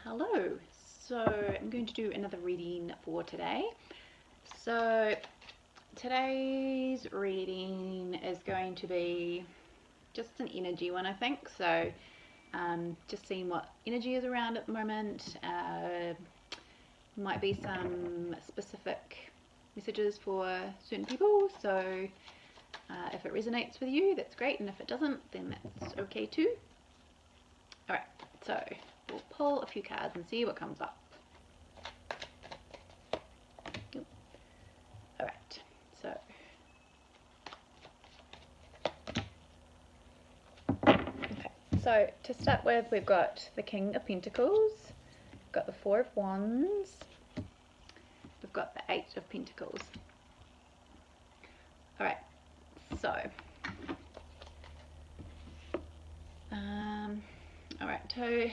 Hello, so I'm going to do another reading for today. So today's reading is going to be just an energy one, I think. So just seeing what energy is around at the moment. Might be some specific messages for certain people. So if it resonates with you, that's great, and if it doesn't, then that's okay too. Alright, so we'll pull a few cards and see what comes up. Alright, so to start with, we've got the King of Pentacles, we've got the Four of Wands, we've got the Eight of Pentacles. Alright, so alright, to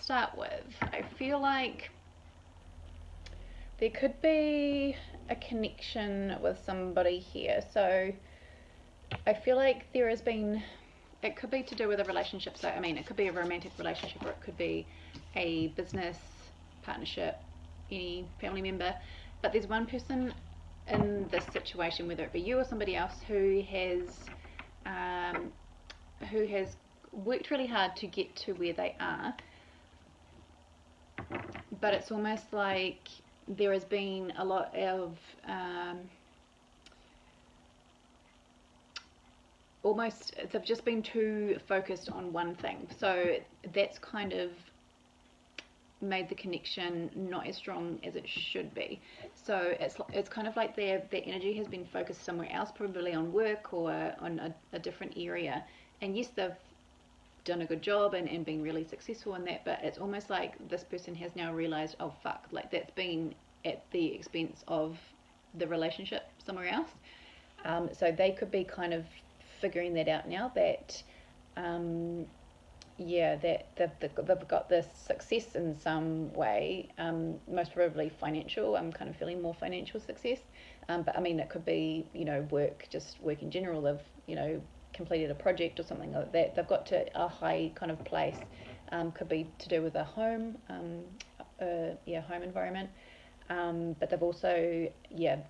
start with, I feel like there could be a connection with somebody here. So I feel like there has been, it could be to do with a relationship. So I mean, it could be a romantic relationship, or it could be a business partnership, any family member, but there's one person in this situation, whether it be you or somebody else, who has worked really hard to get to where they are, but it's almost like there has been a lot of almost, they've just been too focused on one thing, so that's kind of made the connection not as strong as it should be. So it's kind of like their energy has been focused somewhere else, probably on work or on a different area, and yes, they've done a good job and been really successful in that, but it's almost like this person has now realized, oh fuck, like that's been at the expense of the relationship somewhere else. So they could be kind of figuring that out now, that that they've got this success in some way, most probably financial. I'm kind of feeling more financial success, but I mean, it could be, work, just work in general. They've, completed a project or something like that. They've got to a high kind of place. Could be to do with a home, home environment. But they've also,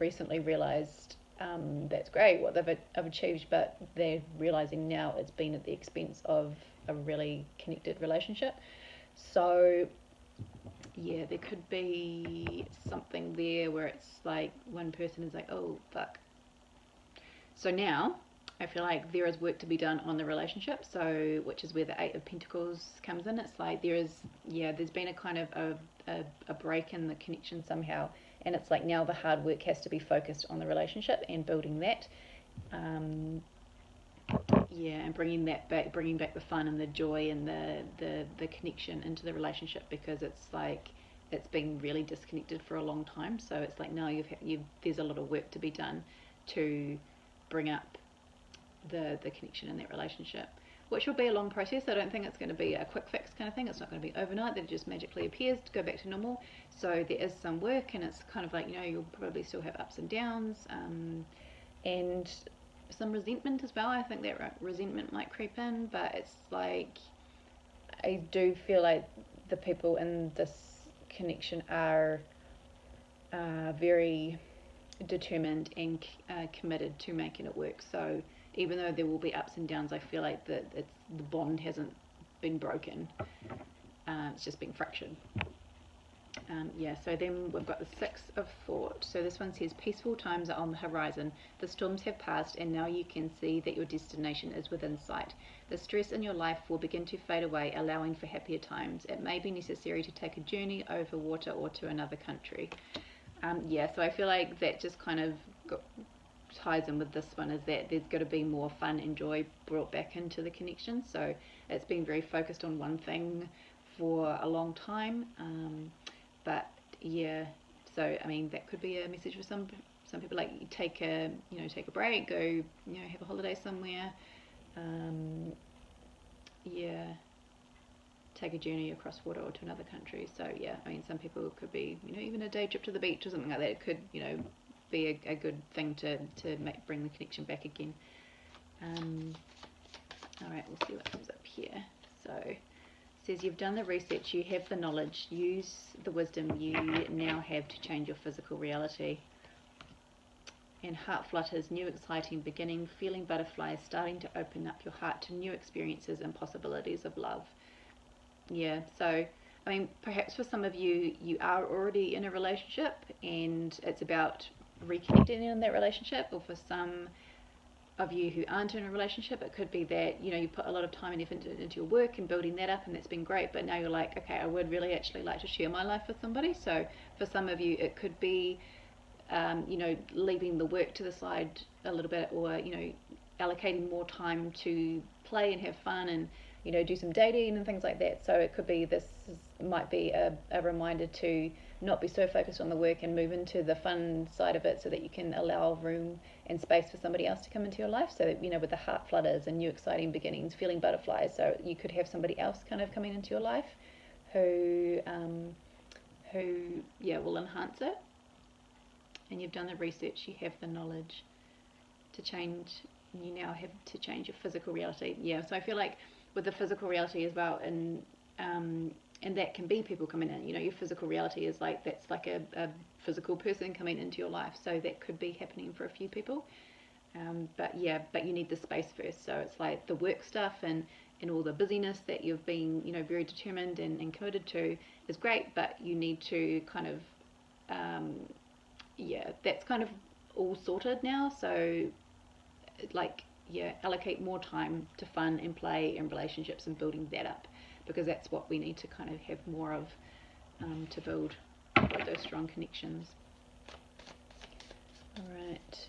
recently realised that's great what they've achieved, but they're realising now it's been at the expense of a really connected relationship. So there could be something there where it's like one person is like, oh fuck. So now I feel like there is work to be done on the relationship, so which is where the Eight of Pentacles comes in. It's like there's been a kind of a break in the connection somehow, and it's like now the hard work has to be focused on the relationship and building that, and bringing back the fun and the joy and the connection into the relationship, because it's like it's been really disconnected for a long time. So it's like now there's a lot of work to be done to bring up the connection in that relationship, which will be a long process. I don't think it's going to be a quick fix kind of thing. It's not going to be overnight that it just magically appears to go back to normal. So there is some work, and it's kind of like, you'll probably still have ups and downs, and some resentment as well. I think that resentment might creep in, but it's like I do feel like the people in this connection are very determined and committed to making it work. So even though there will be ups and downs, I feel like the bond hasn't been broken. It's just been fractured. So then we've got the Six of Thought. So this one says, peaceful times are on the horizon. The storms have passed, and now you can see that your destination is within sight. The stress in your life will begin to fade away, allowing for happier times. It may be necessary to take a journey over water or to another country. So I feel like that just kind of ties in with this one, is that there's got to be more fun and joy brought back into the connection. So it's been very focused on one thing for a long time, so I mean, that could be a message for some people, like take a break, go have a holiday somewhere, take a journey across water or to another country. So I mean, some people, it could be even a day trip to the beach or something like that. It could be a good thing to bring the connection back again. Alright, we'll see what comes up here. So Says you've done the research, you have the knowledge, use the wisdom you now have to change your physical reality. And heart flutters, new exciting beginning, feeling butterflies, starting to open up your heart to new experiences and possibilities of love. Yeah, so I mean, perhaps for some of you, you are already in a relationship and it's about reconnecting in that relationship, or for some of you who aren't in a relationship, it could be that, you know, you put a lot of time and effort into your work and building that up, and that's been great, but now you're like, okay, I would really actually like to share my life with somebody. So for some of you, it could be, you know, leaving the work to the side a little bit, or, you know, allocating more time to play and have fun and, you know, do some dating and things like that. So it could be might be a reminder to not be so focused on the work and move into the fun side of it, so that you can allow room and space for somebody else to come into your life. So that, you know, with the heart flutters and new exciting beginnings, feeling butterflies, so you could have somebody else kind of coming into your life who yeah, will enhance it. And you've done the research, you have the knowledge to change, you now have to change your physical reality. Yeah, so I feel like with the physical reality as well, and that can be people coming in, you know, your physical reality is like, that's like a physical person coming into your life, so that could be happening for a few people. But you need the space first. So it's like the work stuff and all the busyness that you've been, you know, very determined and committed to is great, but you need to kind of, that's kind of all sorted now. So like, allocate more time to fun and play and relationships and building that up, because that's what we need to kind of have more of, to build those strong connections. All right.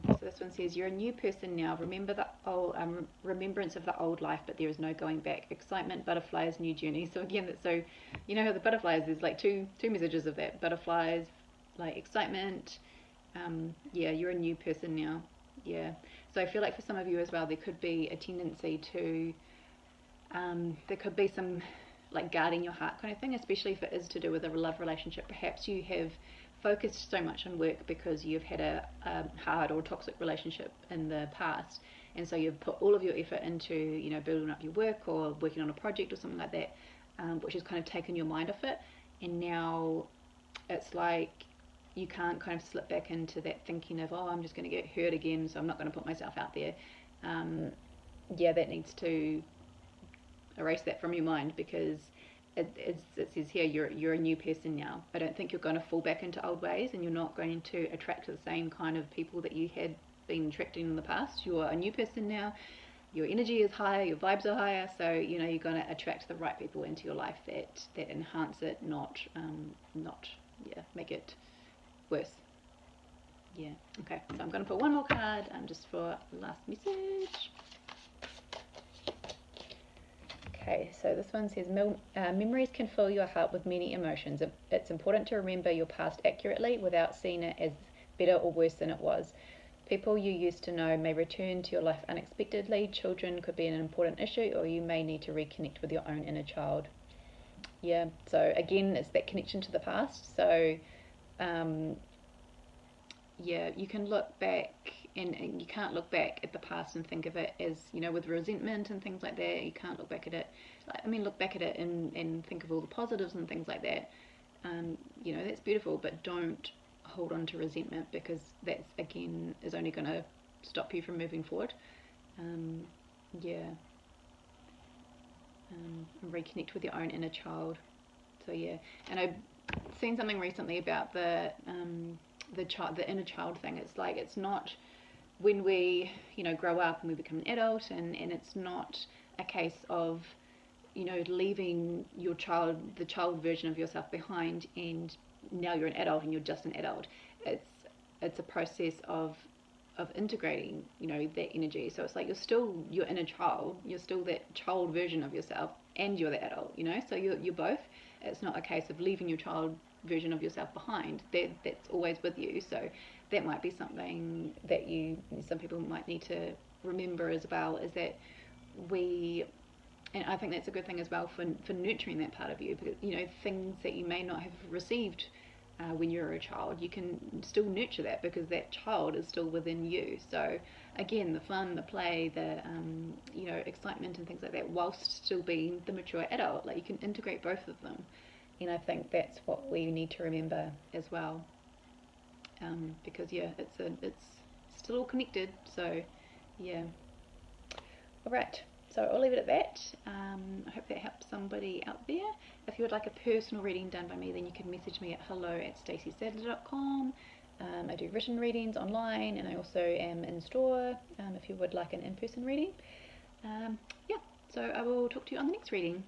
So this one says, you're a new person now. Remember the old, remembrance of the old life, but there is no going back. Excitement, butterflies, new journey. So again, so you know how the butterflies, there's like two messages of that. Butterflies, like excitement. You're a new person now. Yeah. So I feel like for some of you as well, there could be a tendency to, there could be some like guarding your heart kind of thing, especially if it is to do with a love relationship. Perhaps you have focused so much on work because you've had a hard or toxic relationship in the past, and so you've put all of your effort into, you know, building up your work or working on a project or something like that, which has kind of taken your mind off it, and now it's like you can't kind of slip back into that thinking of, oh, I'm just going to get hurt again, so I'm not going to put myself out there. That needs to erase that from your mind, because it says here, you're a new person now. I don't think you're going to fall back into old ways, and you're not going to attract the same kind of people that you had been attracting in the past. You're a new person now. Your energy is higher, your vibes are higher, so you know you're going to attract the right people into your life that enhance it, not make it worse. Yeah. Okay. So I'm going to put one more card just for last message. Okay, so this one says, memories can fill your heart with many emotions. It's important to remember your past accurately without seeing it as better or worse than it was. People you used to know may return to your life unexpectedly. Children could be an important issue, or you may need to reconnect with your own inner child. Yeah, so again, it's that connection to the past. So, you can look back, and you can't look back at the past and think of it as, you know, with resentment and things like that. You can't look back at it. I mean, look back at it and think of all the positives and things like that. You know, that's beautiful, but don't hold on to resentment, because that's, again, is only going to stop you from moving forward. Reconnect with your own inner child. So and I've seen something recently about the inner child thing. It's like, it's not when we, you know, grow up and we become an adult, and it's not a case of, you know, leaving the child version of yourself behind, and now you're an adult and you're just an adult. It's a process of integrating, you know, that energy. So it's like you're still your inner child, you're still that child version of yourself, and you're the adult, you know, so you're both. It's not a case of leaving your child version of yourself behind. That's always with you. So that might be something that some people might need to remember as well, is that and I think that's a good thing as well for nurturing that part of you, because, you know, things that you may not have received when you're a child, you can still nurture that because that child is still within you. So again, the fun, the play, the excitement and things like that, whilst still being the mature adult, like you can integrate both of them. And I think that's what we need to remember as well, because it's still all connected. So yeah. All right. So I'll leave it at that. I hope that helps somebody out there. If you would like a personal reading done by me, then you can message me at hello@staceysadler.com. I do written readings online, and I also am in store if you would like an in-person reading. Yeah, so I will talk to you on the next reading.